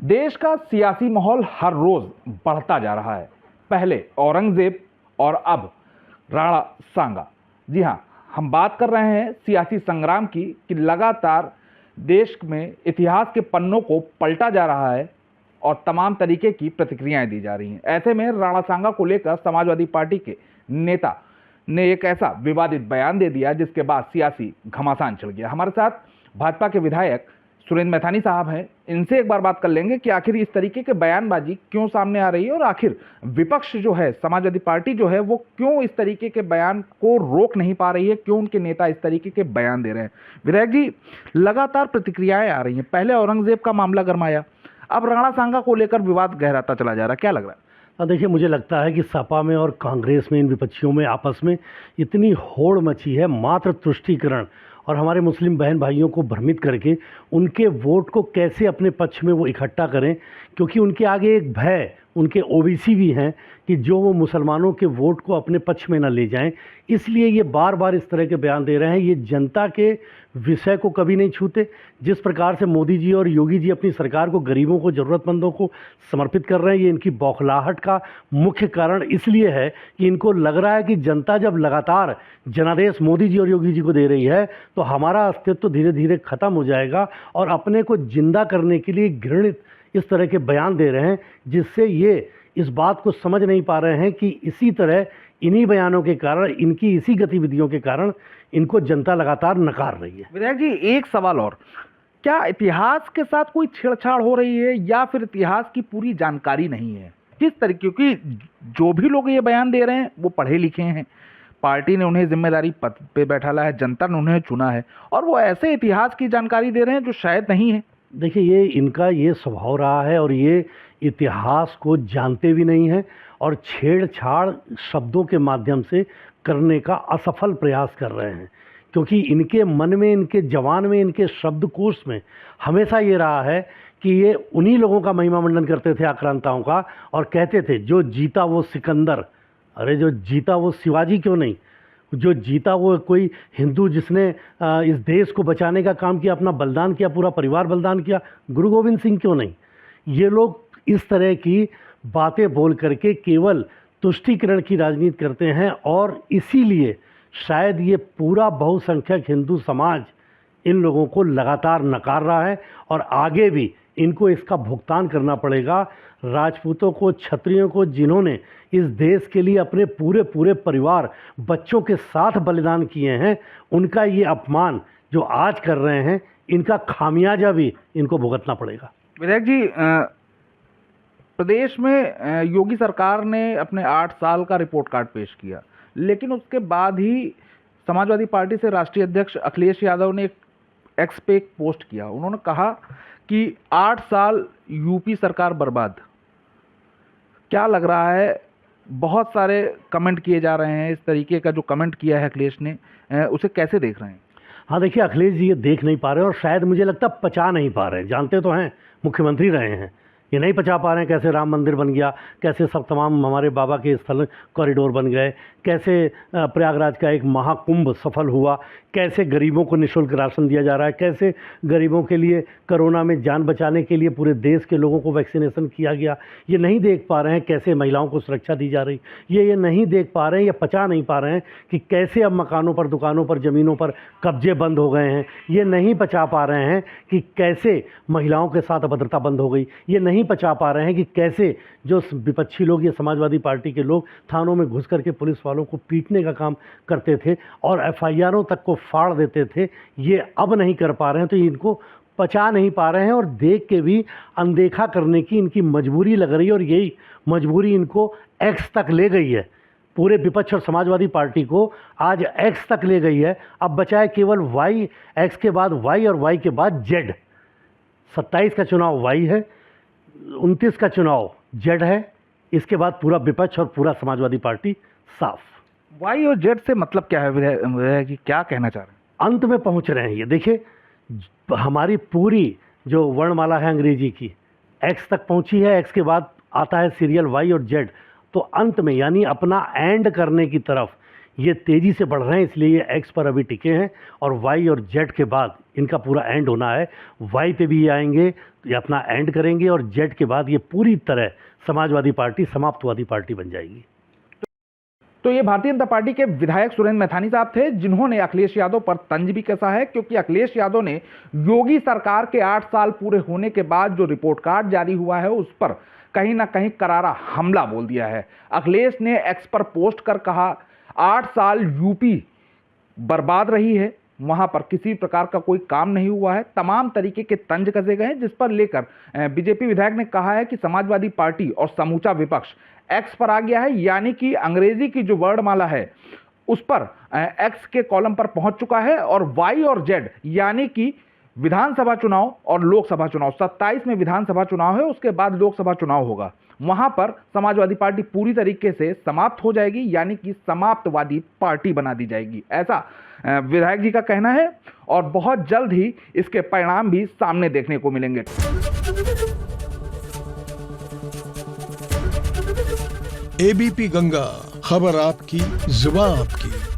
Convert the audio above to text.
देश का सियासी माहौल हर रोज बढ़ता जा रहा है। पहले औरंगजेब और अब राणा सांगा। जी हां, हम बात कर रहे हैं सियासी संग्राम की कि लगातार देश में इतिहास के पन्नों को पलटा जा रहा है और तमाम तरीके की प्रतिक्रियाएं दी जा रही हैं। ऐसे में राणा सांगा को लेकर समाजवादी पार्टी के नेता ने एक ऐसा विवादित बयान दे दिया जिसके बाद सियासी घमासान छिड़ गया। हमारे साथ भाजपा के विधायक सुरेंद्र मैथानी साहब हैं। इनसे एक बार बात कर लेंगे कि आखिर इस तरीके के बयानबाजी क्यों सामने आ रही है और आखिर विपक्ष जो है, समाजवादी पार्टी जो है, वो क्यों इस तरीके के बयान को रोक नहीं पा रही है, क्यों उनके नेता इस तरीके के बयान दे रहे हैं। विधायक जी, लगातार प्रतिक्रियाएं आ रही हैं। पहले औरंगजेब का मामला गरमाया, अब राणा सांगा को लेकर विवाद गहराता चला जा रहा है। क्या लग रहा है? देखिए, मुझे लगता है कि सपा में और कांग्रेस में, इन विपक्षियों में आपस में इतनी होड़ मची है मात्र तुष्टीकरण और हमारे मुस्लिम बहन भाइयों को भ्रमित करके उनके वोट को कैसे अपने पक्ष में वो इकट्ठा करें, क्योंकि उनके आगे एक भय, उनके ओबीसी भी हैं कि जो वो मुसलमानों के वोट को अपने पक्ष में न ले जाएं, इसलिए ये बार बार इस तरह के बयान दे रहे हैं। ये जनता के विषय को कभी नहीं छूते। जिस प्रकार से मोदी जी और योगी जी अपनी सरकार को, गरीबों को, ज़रूरतमंदों को समर्पित कर रहे हैं, ये इनकी बौखलाहट का मुख्य कारण इसलिए है कि इनको लग रहा है कि जनता जब लगातार जनादेश मोदी जी और योगी जी को दे रही है तो हमारा अस्तित्व धीरे धीरे ख़त्म हो जाएगा और अपने को जिंदा करने के लिए घृणित इस तरह के बयान दे रहे हैं, जिससे ये इस बात को समझ नहीं पा रहे हैं कि इसी तरह, इन्हीं बयानों के कारण, इनकी इसी गतिविधियों के कारण इनको जनता लगातार नकार रही है। विधायक जी, एक सवाल और, क्या इतिहास के साथ कोई छेड़छाड़ हो रही है या फिर इतिहास की पूरी जानकारी नहीं है? किस तरीके, क्योंकि जो भी लोग ये बयान दे रहे हैं वो पढ़े लिखे हैं, पार्टी ने उन्हें जिम्मेदारी पद पे बैठाला है, जनता ने उन्हें चुना है और वो ऐसे इतिहास की जानकारी दे रहे हैं जो शायद नहीं है। देखिए, ये इनका ये स्वभाव रहा है और ये इतिहास को जानते भी नहीं हैं और छेड़छाड़ शब्दों के माध्यम से करने का असफल प्रयास कर रहे हैं, क्योंकि इनके मन में, इनके जवान में, इनके शब्दकोश में हमेशा ये रहा है कि ये उन्हीं लोगों का महिमा मंडन करते थे, आक्रांताओं का, और कहते थे जो जीता वो सिकंदर। अरे जो जीता वो शिवाजी क्यों नहीं? जो जीता वो कोई हिंदू जिसने इस देश को बचाने का काम किया, अपना बलिदान किया, पूरा परिवार बलिदान किया, गुरु गोविंद सिंह क्यों नहीं? ये लोग इस तरह की बातें बोल करके केवल तुष्टीकरण की राजनीति करते हैं और इसीलिए शायद ये पूरा बहुसंख्यक हिंदू समाज इन लोगों को लगातार नकार रहा है और आगे भी इनको इसका भुगतान करना पड़ेगा। राजपूतों को, क्षत्रियों को, जिन्होंने इस देश के लिए अपने पूरे पूरे परिवार, बच्चों के साथ बलिदान किए हैं, उनका ये अपमान जो आज कर रहे हैं, इनका खामियाजा भी इनको भुगतना पड़ेगा। विधायक जी, प्रदेश में योगी सरकार ने अपने 8 साल का रिपोर्ट कार्ड पेश किया, लेकिन उसके बाद ही समाजवादी पार्टी से राष्ट्रीय अध्यक्ष अखिलेश यादव ने एक एक्स पे एक पोस्ट किया। उन्होंने कहा कि 8 साल यूपी सरकार बर्बाद। क्या लग रहा है? बहुत सारे कमेंट किए जा रहे हैं, इस तरीके का जो कमेंट किया है अखिलेश ने, उसे कैसे देख रहे हैं? हाँ, देखिए, अखिलेश जी ये देख नहीं पा रहे और शायद मुझे लगता है पचा नहीं पा रहे। जानते तो हैं, मुख्यमंत्री रहे हैं, ये नहीं पचा पा रहे हैं कैसे राम मंदिर बन गया, कैसे सब तमाम हमारे बाबा के स्थल कॉरिडोर बन गए, कैसे प्रयागराज का एक महाकुंभ सफल हुआ, कैसे गरीबों को निःशुल्क राशन दिया जा रहा है, कैसे गरीबों के लिए कोरोना में जान बचाने के लिए पूरे देश के लोगों को वैक्सीनेशन किया गया। ये नहीं देख पा रहे हैं कैसे महिलाओं को सुरक्षा दी जा रही। ये नहीं देख पा रहे हैं, ये पचा नहीं पा रहे हैं कि कैसे अब मकानों पर, दुकानों पर, ज़मीनों पर कब्जे बंद हो गए हैं। ये नहीं पचा पा रहे हैं कि कैसे महिलाओं के साथ अभद्रता बंद हो गई। ये नहीं पचा पा रहे हैं कि कैसे जो विपक्षी लोग, ये समाजवादी पार्टी के लोग थानों में घुस करके पुलिस वालों को पीटने का काम करते थे और एफआईआरों तक को फाड़ देते थे, ये अब नहीं कर पा रहे हैं। तो इनको पचा नहीं पा रहे हैं और देख के भी अनदेखा करने की इनकी मजबूरी लग रही है और यही मजबूरी इनको एक्स तक ले गई है। पूरे विपक्ष और समाजवादी पार्टी को आज एक्स तक ले गई है। अब बचा है केवल वाई, एक्स के बाद वाई और वाई के बाद जेड। 27 का चुनाव वाई है, 29 का चुनाव जेड है, इसके बाद पूरा विपक्ष और पूरा समाजवादी पार्टी साफ। वाई और जेड से मतलब क्या है विधायक जी, क्या कहना चाह रहे हैं? अंत में पहुंच रहे हैं। ये देखिए, हमारी पूरी जो वर्णमाला है अंग्रेजी की, एक्स तक पहुंची है, एक्स के बाद आता है सीरियल वाई और जेड। तो अंत में, यानी अपना एंड करने की तरफ ये तेज़ी से बढ़ रहे हैं, इसलिए ये एक्स पर अभी टिके हैं और वाई और जेड के बाद इनका पूरा एंड होना है। वाई पे भी ये आएंगे, ये अपना एंड करेंगे और जेड के बाद ये पूरी तरह समाजवादी पार्टी समाप्तवादी पार्टी बन जाएगी। तो ये भारतीय जनता पार्टी के विधायक सुरेंद्र मैथानी साहब थे, जिन्होंने अखिलेश यादव पर तंज भी कसा है, क्योंकि अखिलेश यादव ने योगी सरकार के 8 साल पूरे होने के बाद जो रिपोर्ट कार्ड जारी हुआ है उस पर कहीं ना कहीं करारा हमला बोल दिया है। अखिलेश ने एक्स पर पोस्ट कर कहा 8 साल यूपी बर्बाद रही है, वहां पर किसी प्रकार का कोई काम नहीं हुआ है, तमाम तरीके के तंज कसे गए हैं, जिस पर लेकर बीजेपी विधायक ने कहा है कि समाजवादी पार्टी और समूचा विपक्ष एक्स पर आ गया है, यानी कि अंग्रेजी की जो वर्णमाला है उस पर एक्स के कॉलम पर पहुंच चुका है। और वाई और जेड यानी कि विधानसभा चुनाव और लोकसभा चुनाव, 27 में विधानसभा चुनाव है, उसके बाद लोकसभा चुनाव होगा, वहां पर समाजवादी पार्टी पूरी तरीके से समाप्त हो जाएगी, यानी कि समाप्तवादी पार्टी बना दी जाएगी, ऐसा विधायक जी का कहना है। और बहुत जल्द ही इसके परिणाम भी सामने देखने को मिलेंगे। एबीपी गंगा, खबर आपकी, जुबान आपकी।